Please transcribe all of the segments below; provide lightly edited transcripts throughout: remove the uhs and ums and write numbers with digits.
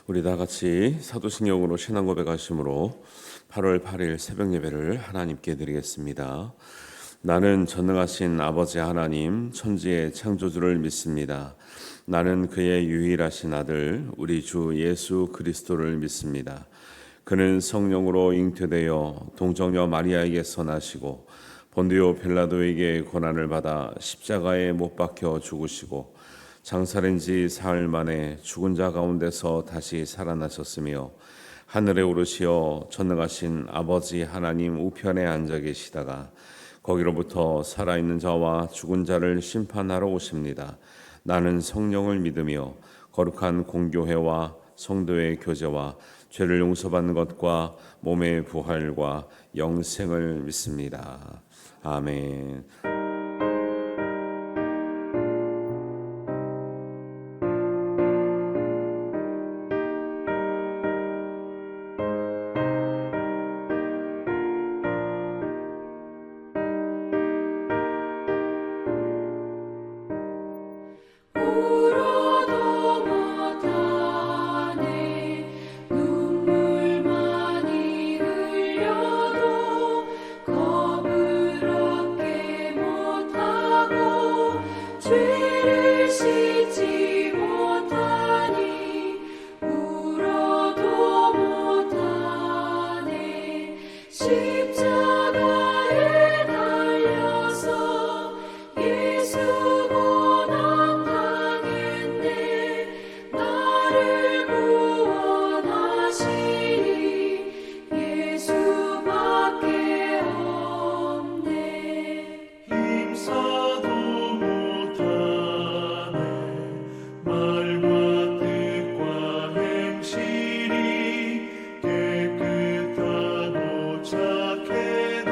우리 다 같이 사도신경으로 신앙 고백하심으로 8월 8일 새벽 예배를 하나님께 드리겠습니다. 나는 전능하신 아버지 하나님 천지의 창조주를 믿습니다. 나는 그의 유일하신 아들 우리 주 예수 그리스도를 믿습니다. 그는 성령으로 잉태되어 동정녀 마리아에게서 나시고 본디오 빌라도에게 고난을 받아 십자가에 못 박혀 죽으시고 장사된 지 사흘 만에 죽은 자 가운데서 다시 살아나셨으며 하늘에 오르시어 전능하신 아버지 하나님 우편에 앉아 계시다가 거기로부터 살아있는 자와 죽은 자를 심판하러 오십니다. 나는 성령을 믿으며 거룩한 공교회와 성도의 교제와 죄를 용서받는 것과 몸의 부활과 영생을 믿습니다. 아멘. 울어도 못하네 눈물 많이 흘려도 겁을 얻게 못하고 죄를 씻지 못하니 울어도 못하네 십자가에 달려서 예수 고난 당했네 나를 구원하시니 예수밖에 없네 힘써도 못하네 말과 뜻과 행실이 깨끗하고 착해도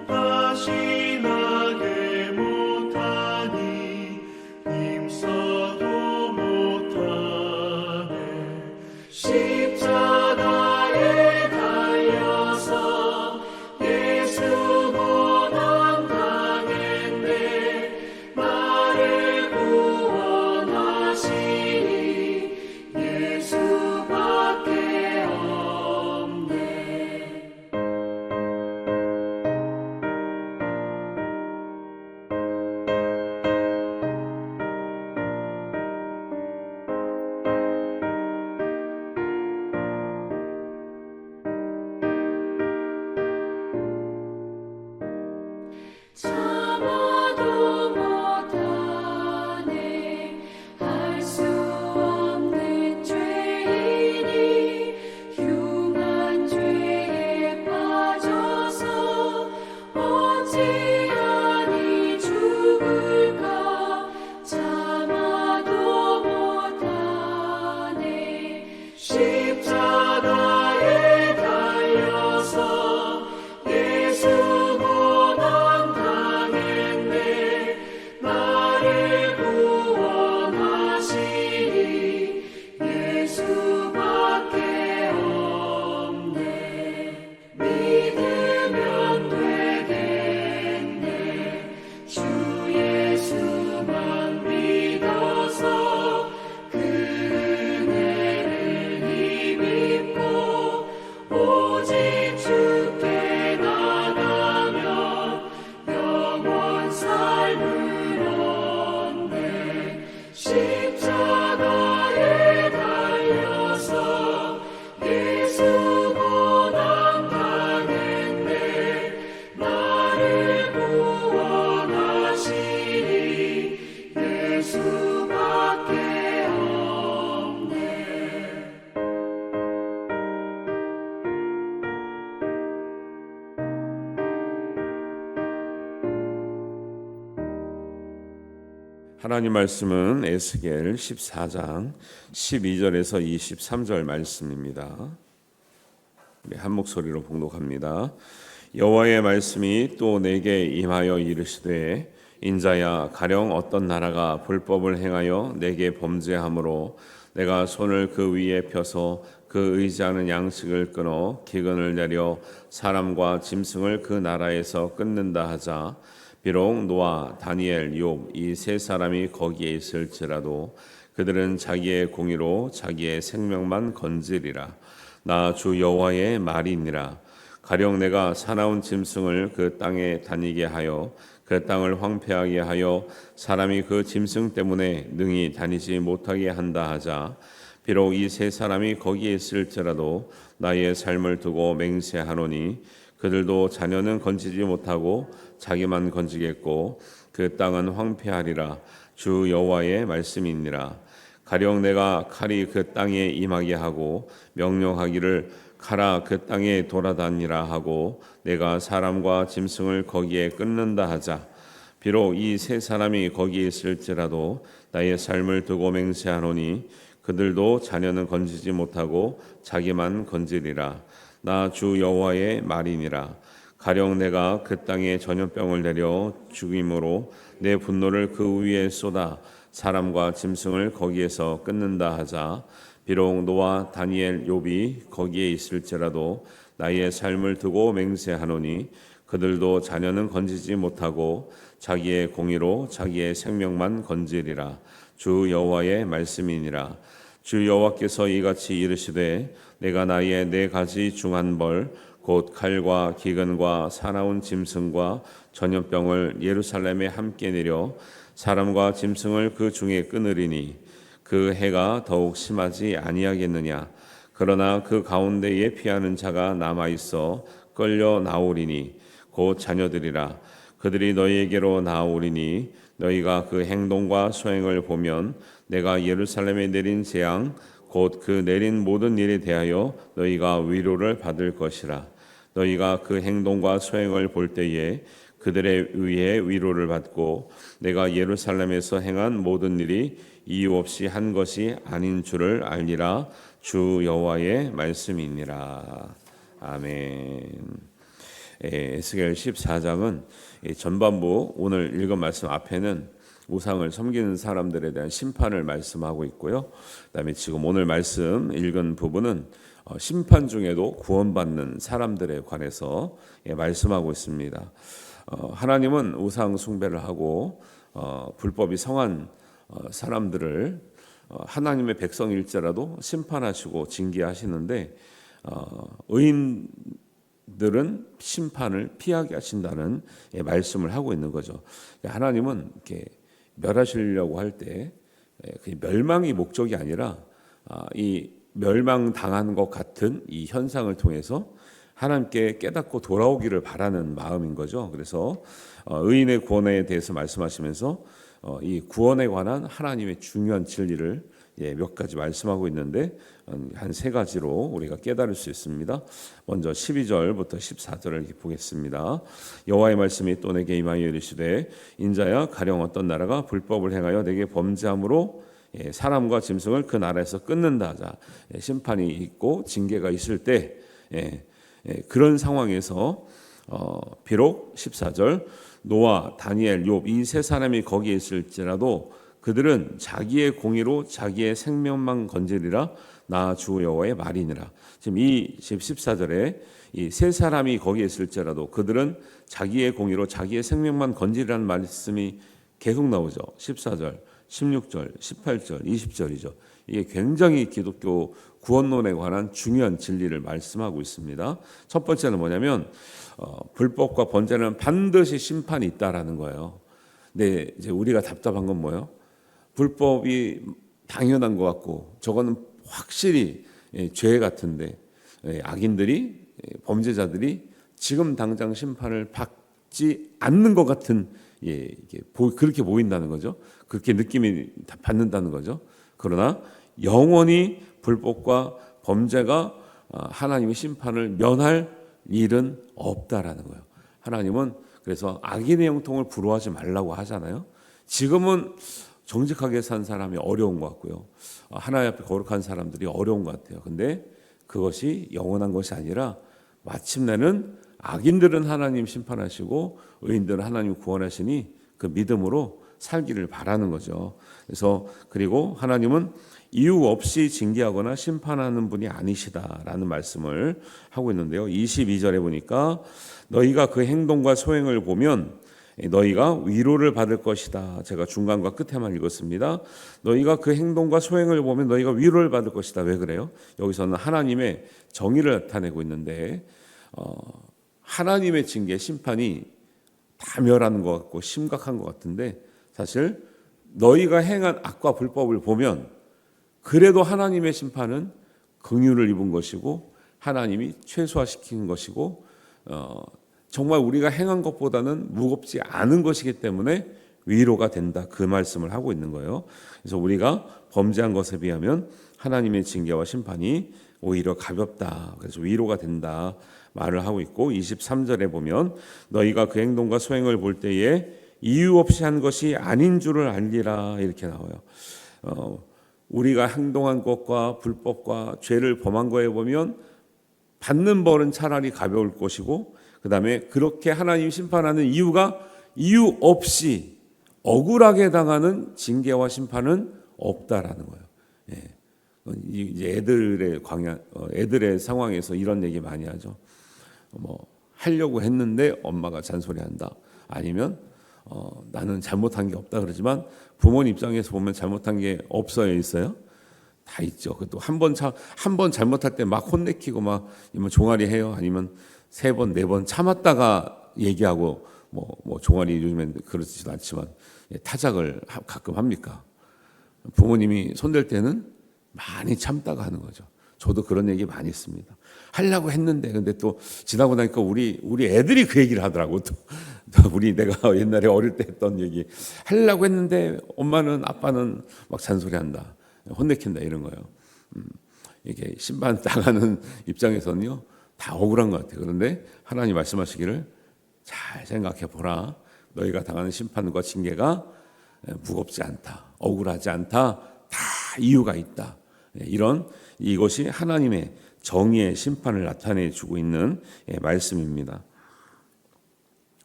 다시 나게 못하니 힘써도 못하네 십자가에 달려서 예수 고난 당했네 나를 구원하시니 예수밖에 없네 참아도 못하네 할 수 없는 죄인이 흉한 죄에 빠져서 어찌하니 죽을까 참아도 못하네 십자가에 달려서 예수 고난 당했네 나를 구원하시니 예수밖에 없네 믿으면 되겠네 주 예수만 믿어서 그 은혜를 힘입고 오직 주께 나가면 영원 삶을 얻네 십자가에 달려서 예수 고난 당했네 나를 구원하시니 예수밖에 없네 하나님 말씀은 에스겔 14장 12절에서 23절 말씀입니다. 우리 한 목소리로 봉독합니다. 여호와의 말씀이 또 내게 임하여 이르시되 인자야 가령 어떤 나라가 불법을 행하여 내게 범죄함으로 내가 손을 그 위에 펴서 그 의지하는 양식을 끊어 기근을 내려 사람과 짐승을 그 나라에서 끊는다 하자 비록 노아, 다니엘, 욥 이 세 사람이 거기에 있을지라도 그들은 자기의 공의로 자기의 생명만 건지리라. 나 주 여호와의 말이니라. 가령 내가 사나운 짐승을 그 땅에 다니게 하여 그 땅을 황폐하게 하여 사람이 그 짐승 때문에 능히 다니지 못하게 한다 하자. 비록 이 세 사람이 거기에 있을지라도 나의 삶을 두고 맹세하노니 그들도 자녀는 건지지 못하고 자기만 건지겠고 그 땅은 황폐하리라. 주 여호와의 말씀이니라. 가령 내가 칼이 그 땅에 임하게 하고 명령하기를 가라 그 땅에 돌아다니라 하고 내가 사람과 짐승을 거기에 끊는다 하자. 비록 이 세 사람이 거기에 있을지라도 나의 삶을 두고 맹세하노니 그들도 자녀는 건지지 못하고 자기만 건지리라. 나 주 여호와의 말이니라. 가령 내가 그 땅에 전염병을 내려 죽임으로 내 분노를 그 위에 쏟아 사람과 짐승을 거기에서 끊는다 하자. 비록 노아, 다니엘, 욥이 거기에 있을지라도 나의 삶을 두고 맹세하노니 그들도 자녀는 건지지 못하고 자기의 공의로 자기의 생명만 건지리라. 주 여호와의 말씀이니라. 주 여호와께서 이같이 이르시되 내가 나의 네 가지 중한 벌 곧 칼과 기근과 사나운 짐승과 전염병을 예루살렘에 함께 내려 사람과 짐승을 그 중에 끊으리니 그 해가 더욱 심하지 아니하겠느냐. 그러나 그 가운데에 피하는 자가 남아 있어 끌려 나오리니 곧 자녀들이라. 그들이 너희에게로 나오리니 너희가 그 행동과 소행을 보면 내가 예루살렘에 내린 재앙 곧 그 내린 모든 일에 대하여 너희가 위로를 받을 것이라. 너희가 그 행동과 소행을 볼 때에 그들에 의해 위로를 받고 내가 예루살렘에서 행한 모든 일이 이유 없이 한 것이 아닌 줄을 알리라. 주 여호와의 말씀이니라. 아멘. 에스겔 14장은 전반부 오늘 읽은 말씀 앞에는 우상을 섬기는 사람들에 대한 심판을 말씀하고 있고요. 그다음에 지금 오늘 말씀 읽은 부분은 심판 중에도 구원받는 사람들에 관해서 말씀하고 있습니다. 하나님은 우상 숭배를 하고 불법이 성한 사람들을 하나님의 백성일지라도 심판하시고 징계하시는데 의인들은 심판을 피하게 하신다는 말씀을 하고 있는 거죠. 하나님은 이렇게 멸하시려고 할 때 멸망이 목적이 아니라 이 멸망당한 것 같은 이 현상을 통해서 하나님께 깨닫고 돌아오기를 바라는 마음인 거죠. 그래서 의인의 구원에 대해서 말씀하시면서 이 구원에 관한 하나님의 중요한 진리를 몇 가지 말씀하고 있는데 한 세 가지로 우리가 깨달을 수 있습니다. 먼저 12절부터 14절을 이렇게 보겠습니다. 여호와의 말씀이 또 내게 임하여 이르시되 인자야 가령 어떤 나라가 불법을 행하여 내게 범죄함으로 사람과 짐승을 그 나라에서 끊는다 하자. 심판이 있고 징계가 있을 때 그런 상황에서 비록 14절 노아, 다니엘, 욥 이 세 사람이 거기에 있을지라도 그들은 자기의 공의로 자기의 생명만 건지리라. 나 주 여호와의 말이니라. 지금 14절에 이 세 사람이 거기에 있을지라도 그들은 자기의 공의로 자기의 생명만 건지리라는 말씀이 계속 나오죠. 14절, 16절, 18절, 20절이죠. 이게 굉장히 기독교 구원론에 관한 중요한 진리를 말씀하고 있습니다. 첫 번째는 뭐냐면 불법과 번제는 반드시 심판이 있다라는 거예요. 근데 이제 우리가 답답한 건 뭐예요? 불법이 당연한 것 같고 저거는 확실히 죄 같은데 악인들이 범죄자들이 지금 당장 심판을 받지 않는 것 같은 그렇게 보인다는 거죠. 그렇게 느낌이 받는다는 거죠. 그러나 영원히 불법과 범죄가 하나님의 심판을 면할 일은 없다라는 거예요. 하나님은 그래서 악인의 형통을 부러워하지 말라고 하잖아요. 지금은 정직하게 산 사람이 어려운 것 같고요. 하나님 앞에 거룩한 사람들이 어려운 것 같아요. 근데 그것이 영원한 것이 아니라 마침내는 악인들은 하나님 심판하시고 의인들은 하나님 구원하시니 그 믿음으로 살기를 바라는 거죠. 그래서 그리고 하나님은 이유 없이 징계하거나 심판하는 분이 아니시다라는 말씀을 하고 있는데요. 22절에 보니까 너희가 그 행동과 소행을 보면 너희가 위로를 받을 것이다. 제가 중간과 끝에만 읽었습니다. 너희가 그 행동과 소행을 보면 너희가 위로를 받을 것이다. 왜 그래요? 여기서는 하나님의 정의를 나타내고 있는데 하나님의 징계, 심판이 다 멸하는 것 같고 심각한 것 같은데 사실 너희가 행한 악과 불법을 보면 그래도 하나님의 심판은 긍휼을 입은 것이고 하나님이 최소화시킨 것이고 정말 우리가 행한 것보다는 무겁지 않은 것이기 때문에 위로가 된다. 그 말씀을 하고 있는 거예요. 그래서 우리가 범죄한 것에 비하면 하나님의 징계와 심판이 오히려 가볍다. 그래서 위로가 된다 말을 하고 있고 23절에 보면 너희가 그 행동과 소행을 볼 때에 이유 없이 한 것이 아닌 줄을 알리라 이렇게 나와요. 우리가 행동한 것과 불법과 죄를 범한 거에 보면 받는 벌은 차라리 가벼울 것이고 그 다음에 그렇게 하나님 심판하는 이유가 이유 없이 억울하게 당하는 징계와 심판은 없다라는 거예요. 이제 애들의 상황에서 이런 얘기 많이 하죠. 하려고 했는데 엄마가 잔소리한다. 아니면 나는 잘못한 게 없다 그러지만 부모님 입장에서 보면 잘못한 게 없어요, 있어요? 다 있죠. 또 한 번 잘못할 때 막 혼내키고 막 종아리 해요. 아니면 3번, 4번 참았다가 얘기하고 뭐 종아리 요즘엔 그렇지도 않지만 타작을 가끔 합니까? 부모님이 손댈 때는 많이 참다가 하는 거죠. 저도 그런 얘기 많이 했습니다. 하려고 했는데 근데 또 지나고 나니까 우리 애들이 그 얘기를 하더라고. 또 내가 옛날에 어릴 때 했던 얘기 하려고 했는데 엄마는 아빠는 막 잔소리한다, 혼내킨다 이런 거예요. 이게 심판 당하는 입장에서는요 다 억울한 것 같아요. 그런데 하나님 말씀하시기를 잘 생각해 보라. 너희가 당하는 심판과 징계가 무겁지 않다, 억울하지 않다, 다 이유가 있다. 이것이 하나님의 정의의 심판을 나타내 주고 있는 말씀입니다.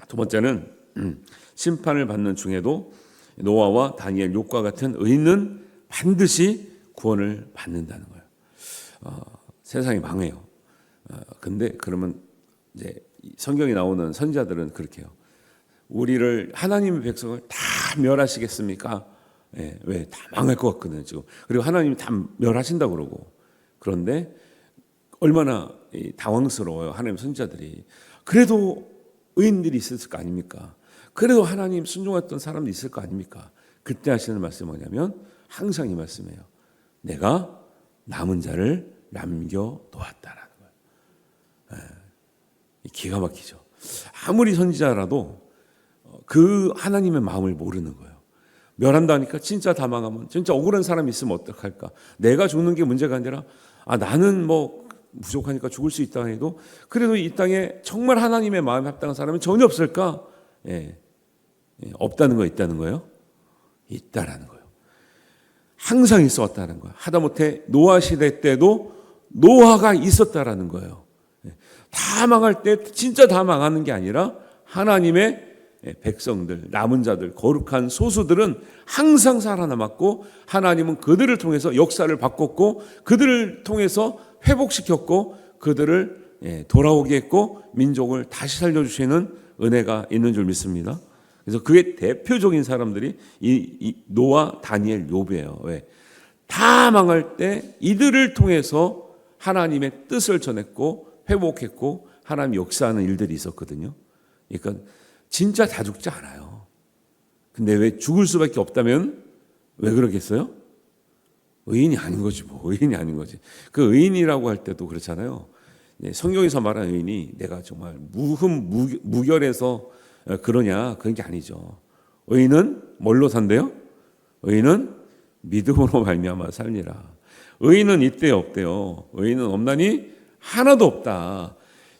두 번째는 심판을 받는 중에도 노아와 다니엘, 욥과 같은 의인은 반드시 구원을 받는다는 거예요. 세상이 망해요. 근데 그러면 이제 성경에 나오는 선지자들은 그렇게 해요. 우리를 하나님의 백성을 다 멸하시겠습니까? 왜? 다 망할 것 같거든요, 지금. 그리고 하나님이 다 멸하신다고 그러고. 그런데 얼마나 당황스러워요, 하나님 선지자들이. 그래도 의인들이 있을 거 아닙니까? 그래도 하나님 순종했던 사람도 있을 거 아닙니까? 그때 하시는 말씀이 뭐냐면 항상 이 말씀이에요. 내가 남은 자를 남겨놓았다라는 거예요. 기가 막히죠. 아무리 선지자라도 그 하나님의 마음을 모르는 거예요. 멸한다니까 진짜 다 망하면 진짜 억울한 사람이 있으면 어떡할까? 내가 죽는 게 문제가 아니라 나는 부족하니까 죽을 수 있다 해도 그래도 이 땅에 정말 하나님의 마음에 합당한 사람은 전혀 없을까? 없다는 거 있다는 거예요? 있다라는 거예요. 항상 있어 왔다는 거예요. 하다못해 노아 시대 때도 노아가 있었다라는 거예요. 다 망할 때 진짜 다 망하는 게 아니라 하나님의 백성들, 남은 자들, 거룩한 소수들은 항상 살아남았고 하나님은 그들을 통해서 역사를 바꿨고 그들을 통해서 회복시켰고 그들을 돌아오게 했고 민족을 다시 살려주시는 은혜가 있는 줄 믿습니다. 그래서 그의 대표적인 사람들이 이 노아, 다니엘, 욥이에요. 왜? 다 망할 때 이들을 통해서 하나님의 뜻을 전했고 회복했고 하나님 역사하는 일들이 있었거든요. 그러니까 진짜 다 죽지 않아요. 근데 왜 죽을 수밖에 없다면 왜 그러겠어요? 의인이 아닌 거지 뭐. 의인이 아닌 거지. 그 의인이라고 할 때도 그렇잖아요. 성경에서 말하는 의인이 내가 정말 무결해서 그러냐 그런 게 아니죠. 의인은 뭘로 산대요? 의인은 믿음으로 말미암아 살리라. 의인은 있대요 없대요? 의인은 없나니 하나도 없다.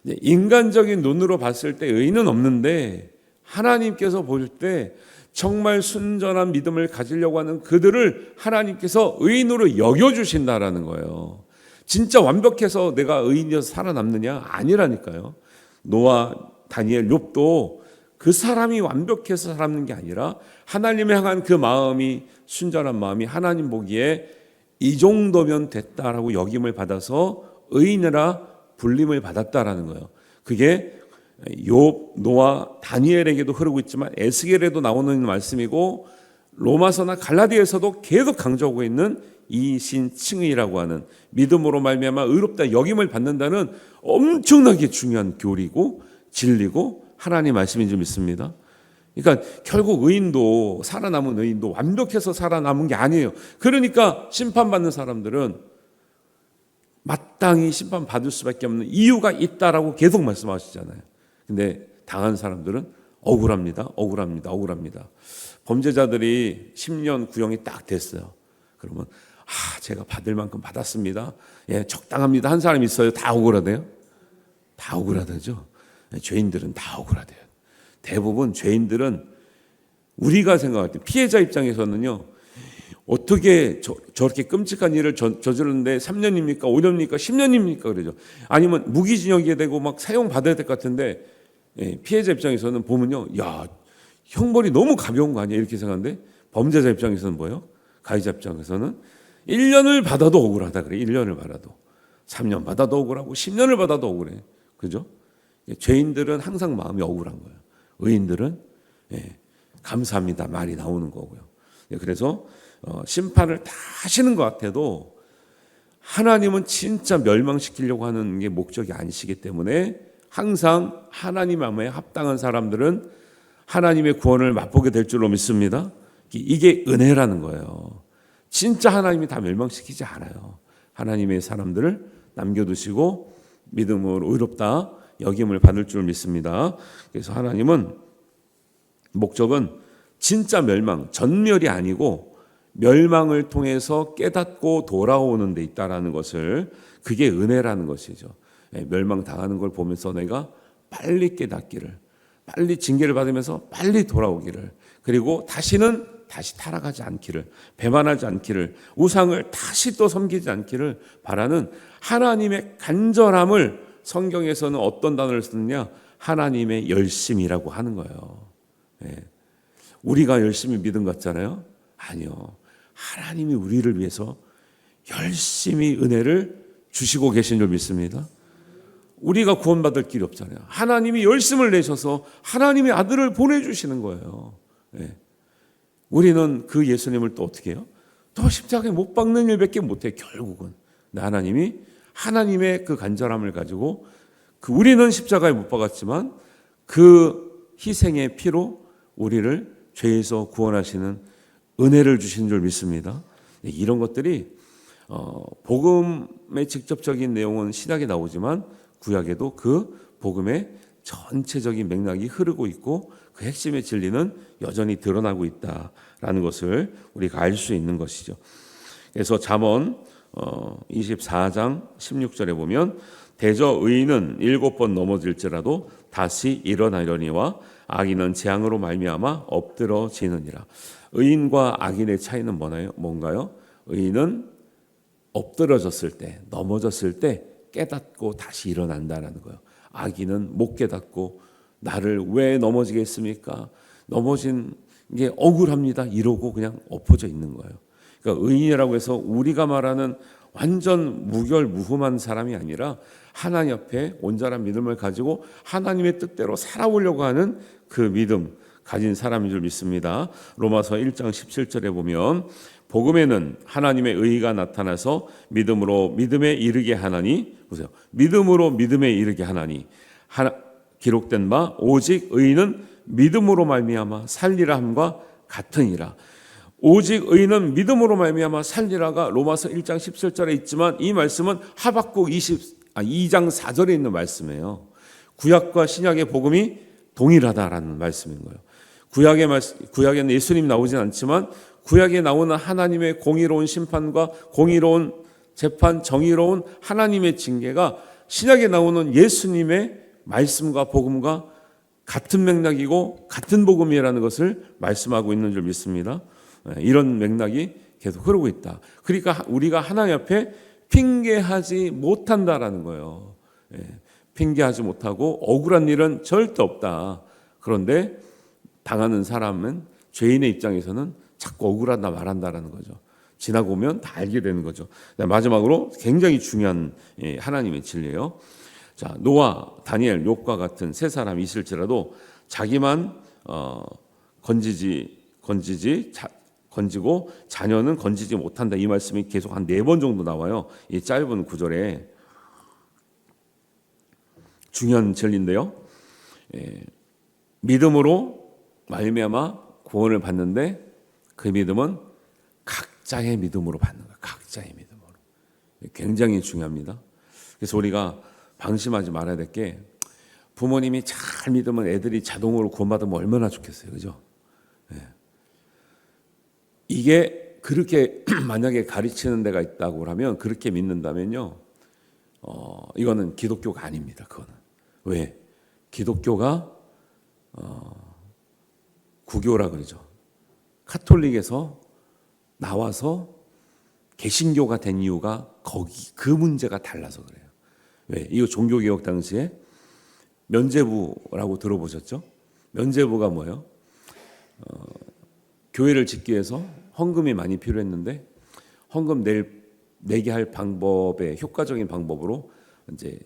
인간적인 눈으로 봤을 때 의인은 없는데 하나님께서 볼 때 정말 순전한 믿음을 가지려고 하는 그들을 하나님께서 의인으로 여겨주신다라는 거예요. 진짜 완벽해서 내가 의인이어서 살아남느냐? 아니라니까요. 노아, 다니엘, 욥도 그 사람이 완벽해서 살아남는 게 아니라 하나님을 향한 그 마음이, 순전한 마음이 하나님 보기에 이 정도면 됐다라고 여김을 받아서 의인이라 불림을 받았다라는 거예요. 그게 욥, 노아, 다니엘에게도 흐르고 있지만 에스겔에도 나오는 말씀이고 로마서나 갈라디아에서도 계속 강조하고 있는 이신칭의라고 하는 믿음으로 말미암아 의롭다 여김을 받는다는 엄청나게 중요한 교리고 진리고 하나님 말씀인 줄 믿습니다. 그러니까 결국 의인도 살아남은 의인도 완벽해서 살아남은 게 아니에요. 그러니까 심판받는 사람들은 마땅히 심판받을 수밖에 없는 이유가 있다라고 계속 말씀하시잖아요. 근데 당한 사람들은 억울합니다. 범죄자들이 10년 구형이 딱 됐어요. 그러면 제가 받을 만큼 받았습니다. 예, 적당합니다. 한 사람이 있어요. 다 억울하대요. 다 억울하다죠. 죄인들은 다 억울하대요. 대부분 죄인들은 우리가 생각할 때 피해자 입장에서는요. 어떻게 저렇게 끔찍한 일을 저질렀는데 3년입니까? 5년입니까? 10년입니까? 그러죠. 아니면 무기징역이 되고 막 사형받아야 될 것 같은데 피해자 입장에서는 보면요. 야, 형벌이 너무 가벼운 거 아니야? 이렇게 생각하는데 범죄자 입장에서는 뭐예요? 가해자 입장에서는 1년을 받아도 억울하다 그래. 1년을 받아도. 3년 받아도 억울하고 10년을 받아도 억울해. 그죠? 죄인들은 항상 마음이 억울한 거예요. 의인들은 감사합니다 말이 나오는 거고요. 그래서 심판을 다 하시는 것 같아도 하나님은 진짜 멸망시키려고 하는 게 목적이 아니시기 때문에 항상 하나님 마음에 합당한 사람들은 하나님의 구원을 맛보게 될 줄로 믿습니다. 이게 은혜라는 거예요. 진짜 하나님이 다 멸망시키지 않아요. 하나님의 사람들을 남겨두시고 믿음으로 의롭다 여김을 받을 줄 믿습니다. 그래서 하나님은 목적은 진짜 멸망, 전멸이 아니고 멸망을 통해서 깨닫고 돌아오는 데 있다라는 것을, 그게 은혜라는 것이죠. 멸망당하는 걸 보면서 내가 빨리 깨닫기를, 빨리 징계를 받으면서 빨리 돌아오기를, 그리고 다시 타락하지 않기를, 배반하지 않기를, 우상을 다시 또 섬기지 않기를 바라는 하나님의 간절함을 성경에서는 어떤 단어를 쓰느냐? 하나님의 열심이라고 하는 거예요. 우리가 열심히 믿음 같잖아요. 아니요. 하나님이 우리를 위해서 열심히 은혜를 주시고 계신 줄 믿습니다. 우리가 구원받을 길이 없잖아요. 하나님이 열심을 내셔서 하나님의 아들을 보내주시는 거예요. 우리는 그 예수님을 또 어떻게 해요? 또 십자가에 못 박는 일밖에 못해 결국은. 하나님이 하나님의 그 간절함을 가지고 우리는 십자가에 못 박았지만 그 희생의 피로 우리를 죄에서 구원하시는 은혜를 주신 줄 믿습니다. 이런 것들이 복음의 직접적인 내용은 신약에 나오지만 구약에도 그 복음의 전체적인 맥락이 흐르고 있고 그 핵심의 진리는 여전히 드러나고 있다라는 것을 우리가 알 수 있는 것이죠. 그래서 잠언 24장 16절에 보면 대저 의인은 7번 넘어질지라도 다시 일어나려니와 악인은 재앙으로 말미암아 엎드러지느니라. 의인과 악인의 차이는 뭔가요? 의인은 엎드러졌을 때, 넘어졌을 때 깨닫고 다시 일어난다는 거예요. 악인은 못 깨닫고 나를 왜 넘어지게 했습니까? 넘어진 게 억울합니다. 이러고 그냥 엎어져 있는 거예요. 그러니까 의인이라고 해서 우리가 말하는 완전 무결무흠한 사람이 아니라 하나님 앞에 온전한 믿음을 가지고 하나님의 뜻대로 살아오려고 하는 그 믿음 가진 사람인 줄 믿습니다. 로마서 1장 17절에 보면 복음에는 하나님의 의의가 나타나서 믿음으로 믿음에 이르게 하나니, 보세요. 믿음으로 믿음에 이르게 하나니 기록된 바 오직 의인은 믿음으로 말미암아 살리라 함과 같으니라. 오직 의인은 믿음으로 말미암아 살리라가 로마서 1장 17절에 있지만 이 말씀은 하박국 2장 4절에 있는 말씀이에요. 구약과 신약의 복음이 동일하다라는 말씀인 거예요. 구약에는 예수님이 나오진 않지만 구약에 나오는 하나님의 공의로운 심판과 공의로운 재판, 정의로운 하나님의 징계가 신약에 나오는 예수님의 말씀과 복음과 같은 맥락이고 같은 복음이라는 것을 말씀하고 있는 줄 믿습니다. 이런 맥락이 계속 흐르고 있다. 그러니까 우리가 하나님 앞에 핑계하지 못한다라는 거예요. 핑계하지 못하고 억울한 일은 절대 없다. 그런데 당하는 사람은 죄인의 입장에서는 자꾸 억울하다 말한다라는 거죠. 지나고 오면 다 알게 되는 거죠. 마지막으로 굉장히 중요한 하나님의 진리예요. 자, 노아, 다니엘, 욥과 같은 세 사람이 있을지라도 자기만 건지고 자녀는 건지지 못한다. 이 말씀이 계속 한 4번 정도 나와요. 이 짧은 구절에. 중요한 진리인데요. 믿음으로 말미암아 구원을 받는데 그 믿음은 각자의 믿음으로 받는 거예요. 각자의 믿음으로. 굉장히 중요합니다. 그래서 우리가 방심하지 말아야 될 게, 부모님이 잘 믿으면 애들이 자동으로 구원받으면 얼마나 좋겠어요. 그죠? 이게 그렇게 만약에 가르치는 데가 있다고 하면, 그렇게 믿는다면요, 이거는 기독교가 아닙니다. 그거는. 왜? 기독교가 구교라 그러죠. 카톨릭에서 나와서 개신교가 된 이유가 그 문제가 달라서 그래요. 왜? 이거 종교개혁 당시에 면죄부라고 들어보셨죠? 면죄부가 뭐예요? 교회를 짓기 위해서 헌금이 많이 필요했는데, 헌금 내게 할 방법의 효과적인 방법으로 이제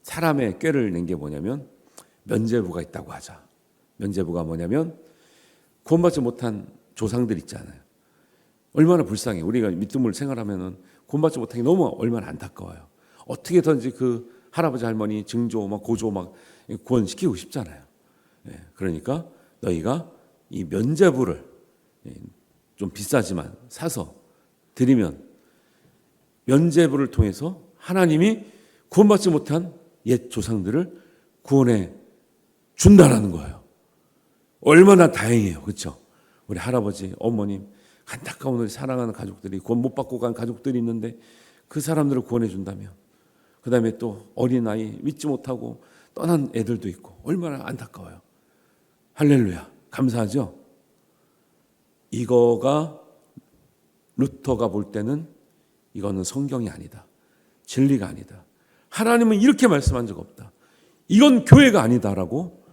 사람의 꾀를 낸 게 뭐냐면 면죄부가 있다고 하자. 면죄부가 뭐냐면 구원받지 못한 조상들 있잖아요. 얼마나 불쌍해. 우리가 믿음을 생활하면은 구원받지 못한 게 너무 얼마나 안타까워요. 어떻게든지 그 할아버지 할머니 증조 막 고조 막 구원시키고 싶잖아요. 그러니까 너희가 이 면죄부를 좀 비싸지만 사서 드리면 면죄부를 통해서 하나님이 구원받지 못한 옛 조상들을 구원해 준다라는 거예요. 얼마나 다행이에요. 그렇죠? 우리 할아버지, 어머님, 안타까운 우리 사랑하는 가족들이, 구원 못 받고 간 가족들이 있는데 그 사람들을 구원해 준다면, 그 다음에 또 어린아이 믿지 못하고 떠난 애들도 있고 얼마나 안타까워요. 할렐루야. 감사하죠? 이거가 루터가 볼 때는 이거는 성경이 아니다. 진리가 아니다. 하나님은 이렇게 말씀한 적 없다. 이건 교회가 아니다라고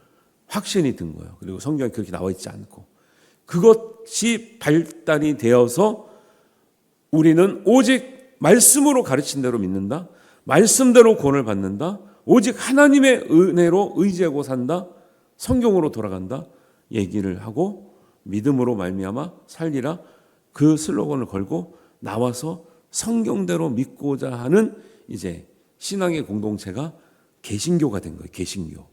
확신이 든 거예요. 그리고 성경에 그렇게 나와 있지 않고, 그것이 발달이 되어서 우리는 오직 말씀으로 가르친 대로 믿는다. 말씀대로 구원을 받는다. 오직 하나님의 은혜로 의지하고 산다. 성경으로 돌아간다. 얘기를 하고 믿음으로 말미암아 살리라. 그 슬로건을 걸고 나와서 성경대로 믿고자 하는 이제 신앙의 공동체가 개신교가 된 거예요. 개신교.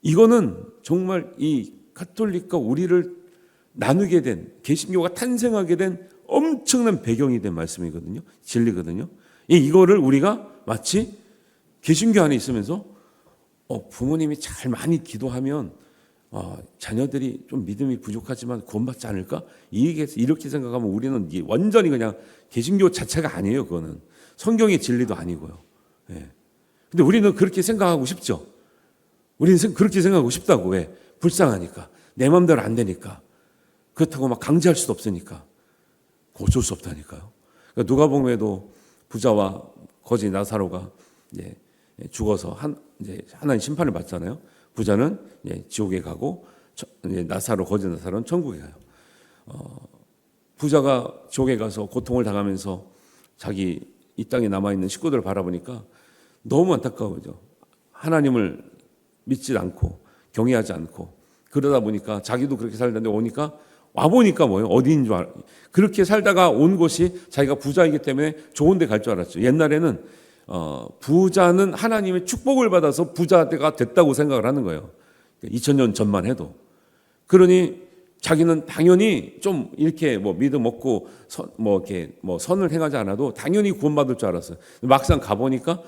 이거는 정말 이 카톨릭과 우리를 나누게 된, 개신교가 탄생하게 된 엄청난 배경이 된 말씀이거든요. 진리거든요. 이거를 우리가 마치 개신교 안에 있으면서 부모님이 잘 많이 기도하면 자녀들이 좀 믿음이 부족하지만 구원받지 않을까? 이렇게 생각하면 우리는 완전히 그냥 개신교 자체가 아니에요. 그거는 성경의 진리도 아니고요. 근데 우리는 그렇게 생각하고 싶죠. 우리는 그렇게 생각하고 싶다고. 왜? 불쌍하니까. 내 마음대로 안 되니까. 그렇다고 막 강제할 수도 없으니까. 어쩔 수 없다니까요. 그러니까 누가복음에도 부자와 거지 나사로가 이제 죽어서 이제 하나님 심판을 받잖아요. 부자는 이제 지옥에 가고 이제 거지 나사로는 천국에 가요. 부자가 지옥에 가서 고통을 당하면서 자기 이 땅에 남아 있는 식구들을 바라보니까 너무 안타까워죠. 하나님을 믿지 않고 경외하지 않고 그러다 보니까 자기도 그렇게 살던데 와보니까 뭐예요? 어디인 줄 그렇게 살다가 온 곳이 자기가 부자이기 때문에 좋은 데 갈 줄 알았죠. 옛날에는 부자는 하나님의 축복을 받아서 부자가 됐다고 생각을 하는 거예요. 2000년 전만 해도. 그러니 자기는 당연히 좀 이렇게 믿음 없고 선을 행하지 않아도 당연히 구원받을 줄 알았어요. 막상 가보니까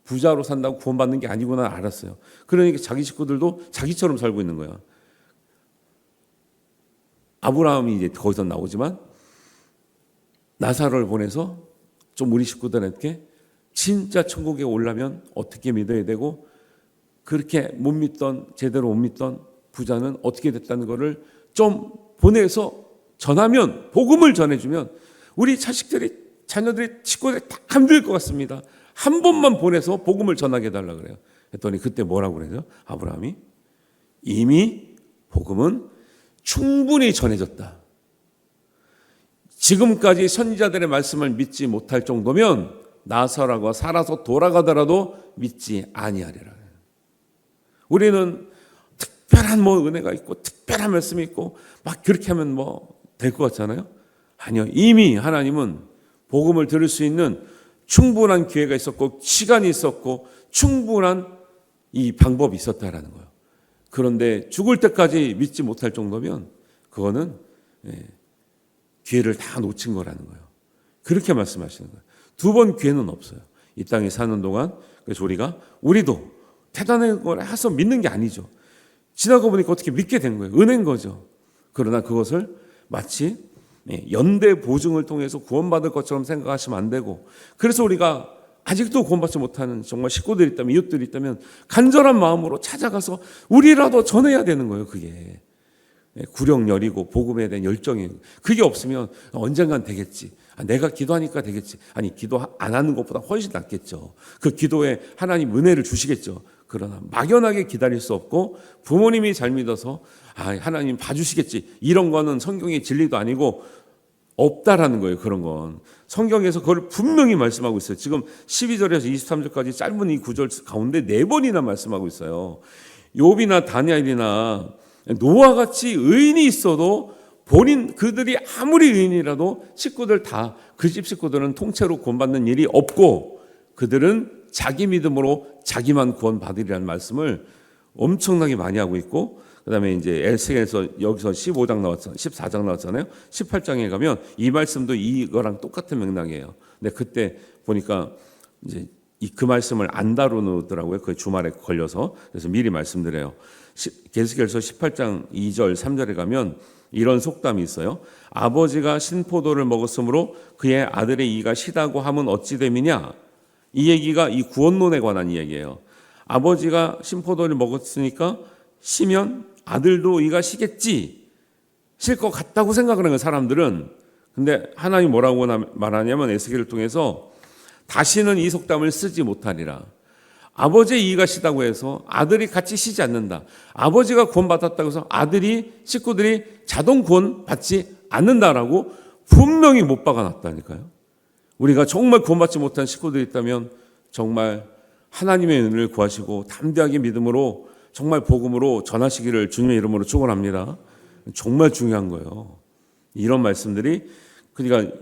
부자로 산다고 구원받는 게 아니구나 알았어요. 그러니까 자기 식구들도 자기처럼 살고 있는 거야. 아브라함이 이제 거기서 나오지만 나사로를 보내서 좀 우리 식구들한테 진짜 천국에 오려면 어떻게 믿어야 되고, 그렇게 못 믿던, 제대로 못 믿던 부자는 어떻게 됐다는 거를 좀 보내서 전하면, 복음을 전해주면 우리 자녀들이 식구들이 다 힘들 것 같습니다. 한 번만 보내서 복음을 전하게 해달라 그래요. 했더니 그때 뭐라고 그래요? 아브라함이 이미 복음은 충분히 전해졌다. 지금까지 선지자들의 말씀을 믿지 못할 정도면 나서라고 살아서 돌아가더라도 믿지 아니하리라. 우리는 특별한 은혜가 있고 특별한 말씀이 있고 막 그렇게 하면 될 것 같잖아요. 아니요. 이미 하나님은 복음을 들을 수 있는 충분한 기회가 있었고 시간이 있었고 충분한 이 방법이 있었다라는 거예요. 그런데 죽을 때까지 믿지 못할 정도면 그거는 기회를 다 놓친 거라는 거예요. 그렇게 말씀하시는 거예요. 두 번 기회는 없어요. 이 땅에 사는 동안. 그래서 우리도 대단한 걸 해서 믿는 게 아니죠. 지나고 보니까 어떻게 믿게 된 거예요. 은혜인 거죠. 그러나 그것을 마치 연대 보증을 통해서 구원받을 것처럼 생각하시면 안 되고, 그래서 우리가 아직도 구원받지 못하는 정말 식구들이 있다면, 이웃들이 있다면 간절한 마음으로 찾아가서 우리라도 전해야 되는 거예요. 그게 구령열이고 복음에 대한 열정이, 그게 없으면 언젠간 되겠지, 내가 기도하니까 되겠지, 아니 기도 안 하는 것보다 훨씬 낫겠죠. 그 기도에 하나님 은혜를 주시겠죠. 그러나 막연하게 기다릴 수 없고 부모님이 잘 믿어서 하나님 봐주시겠지, 이런 거는 성경의 진리도 아니고 없다라는 거예요. 그런 건 성경에서 그걸 분명히 말씀하고 있어요. 지금 12절에서 23절까지 짧은 이 구절 가운데 4번이나 말씀하고 있어요. 욥이나 다니엘이나 노아 같이 의인이 있어도 그들이 아무리 의인이라도 식구들 다, 그 집 식구들은 통째로 구원받는 일이 없고 그들은 자기 믿음으로 자기만 구원받으리라는 말씀을 엄청나게 많이 하고 있고, 그다음에 이제 에스겔에서 여기서 15장 나왔잖아요. 14장 나왔잖아요. 18장에 가면 이 말씀도 이거랑 똑같은 맥락이에요. 근데 그때 보니까 이제 그 말씀을 안 다루더라고요. 그 주말에 걸려서. 그래서 미리 말씀드려요. 에스겔서 18장 2절 3절에 가면 이런 속담이 있어요. 아버지가 신포도를 먹었으므로 그의 아들의 이가 시다고 함은 어찌 됨이냐. 이 얘기가 이 구원론에 관한 이야기예요. 아버지가 신포도를 먹었으니까 시면 아들도 이가 시겠지, 실 것 같다고 생각을 하는 사람들은. 근데 하나님 뭐라고 말하냐면 에스겔을 통해서 다시는 이 속담을 쓰지 못하리라. 아버지의 이가 시다고 해서 아들이 같이 시지 않는다. 아버지가 구원받았다고 해서 식구들이 자동 구원받지 않는다라고 분명히 못 박아놨다니까요. 우리가 정말 구원받지 못한 식구들이 있다면 정말 하나님의 은혜를 구하시고 담대하게 믿음으로 정말 복음으로 전하시기를 주님의 이름으로 축원합니다. 정말 중요한 거예요. 이런 말씀들이, 그러니까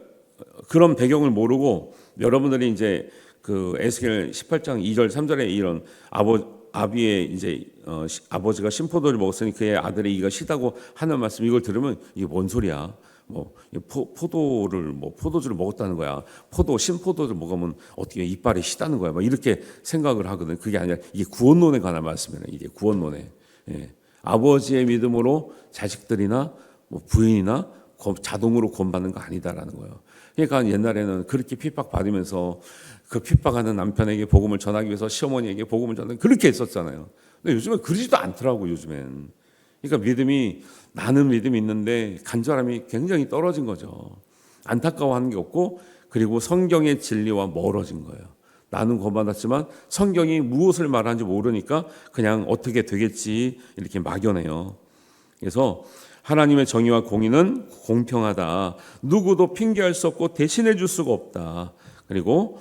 그런 배경을 모르고 여러분들이 이제 그 에스겔 18장 2절 3절에 이런 아비의 이제 아버지가 신포도를 먹었으니 그의 아들의 이가 시다고 하는 말씀, 이걸 들으면 이게 뭔 소리야? 포도주를 먹었다는 거야. 신포도를 먹으면 어떻게 이빨이 시다는 거야? 이렇게 생각을 하거든. 그게 아니라 이게 구원론에 관한 말씀이에요. 이게 구원론에. 아버지의 믿음으로 자식들이나 부인이나 자동으로 구원받는 거 아니다라는 거예요. 그러니까 옛날에는 그렇게 핍박받으면서 그 핍박하는 남편에게 복음을 전하기 위해서 시어머니에게 복음을 전하기, 그렇게 했었잖아요. 근데 요즘엔 그러지도 않더라고. 요즘엔. 그러니까 나는 믿음이 있는데 간절함이 굉장히 떨어진 거죠. 안타까워하는 게 없고, 그리고 성경의 진리와 멀어진 거예요. 나는 구원받았지만 성경이 무엇을 말하는지 모르니까 그냥 어떻게 되겠지 이렇게 막연해요. 그래서 하나님의 정의와 공의는 공평하다. 누구도 핑계할 수 없고 대신해 줄 수가 없다. 그리고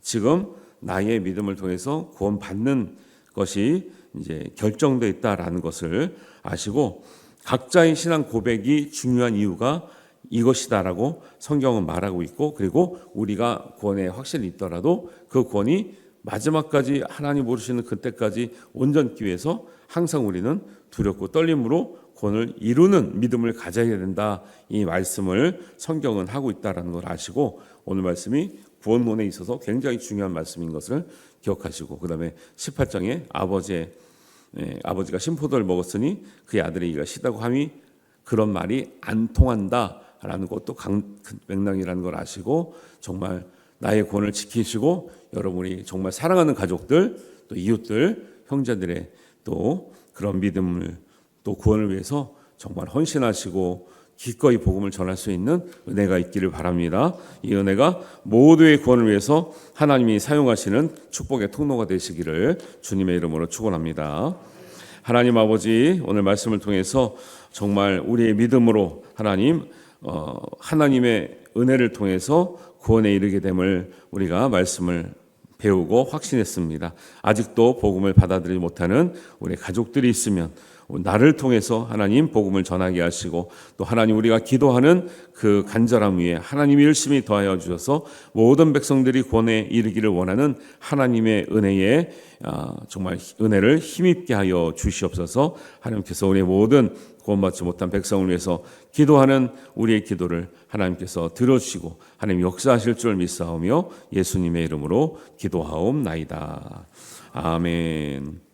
지금 나의 믿음을 통해서 구원받는 것이 이제 결정되어 있다라는 것을 아시고, 각자의 신앙 고백이 중요한 이유가 이것이다라고 성경은 말하고 있고, 그리고 우리가 구원에 확신이 있더라도 그 구원이 마지막까지 하나님 모르시는 그때까지 온전히 위해서 항상 우리는 두렵고 떨림으로 구원을 이루는 믿음을 가져야 된다. 이 말씀을 성경은 하고 있다라는 걸 아시고, 오늘 말씀이 구원론에 있어서 굉장히 중요한 말씀인 것을 기억하시고, 그 다음에 18장에 아버지가 신포도를 먹었으니 그의 아들의 이가 시다고 함이, 그런 말이 안 통한다라는 것도 맥락이라는 걸 아시고, 정말 나의 구원을 지키시고 여러분이 정말 사랑하는 가족들, 또 이웃들, 형제들의 또 그런 믿음을, 또 구원을 위해서 정말 헌신하시고 기꺼이 복음을 전할 수 있는 은혜가 있기를 바랍니다. 이 은혜가 모두의 구원을 위해서 하나님이 사용하시는 축복의 통로가 되시기를 주님의 이름으로 축원합니다. 하나님 아버지, 오늘 말씀을 통해서 정말 우리의 믿음으로 하나님의 은혜를 통해서 구원에 이르게 됨을 우리가 말씀을 배우고 확신했습니다. 아직도 복음을 받아들이지 못하는 우리 가족들이 있으면 나를 통해서 하나님 복음을 전하게 하시고, 또 하나님 우리가 기도하는 그 간절함 위에 하나님이 열심히 더하여 주셔서 모든 백성들이 구원에 이르기를 원하는 하나님의 은혜에 정말 은혜를 힘입게 하여 주시옵소서. 하나님께서 우리의 모든 구원받지 못한 백성을 위해서 기도하는 우리의 기도를 하나님께서 들어주시고 하나님 역사하실 줄 믿사오며 예수님의 이름으로 기도하옵나이다. 아멘.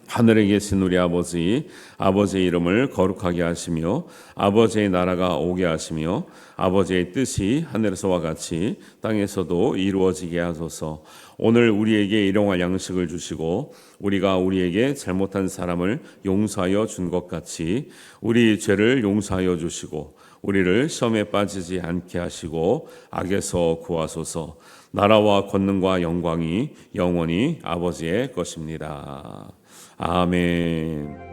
하늘에 계신 우리 아버지, 아버지의 이름을 거룩하게 하시며 아버지의 나라가 오게 하시며 아버지의 뜻이 하늘에서와 같이 땅에서도 이루어지게 하소서. 오늘 우리에게 일용할 양식을 주시고 우리가 우리에게 잘못한 사람을 용서하여 준 것 같이 우리 죄를 용서하여 주시고 우리를 시험에 빠지지 않게 하시고 악에서 구하소서. 나라와 권능과 영광이 영원히 아버지의 것입니다. 아멘.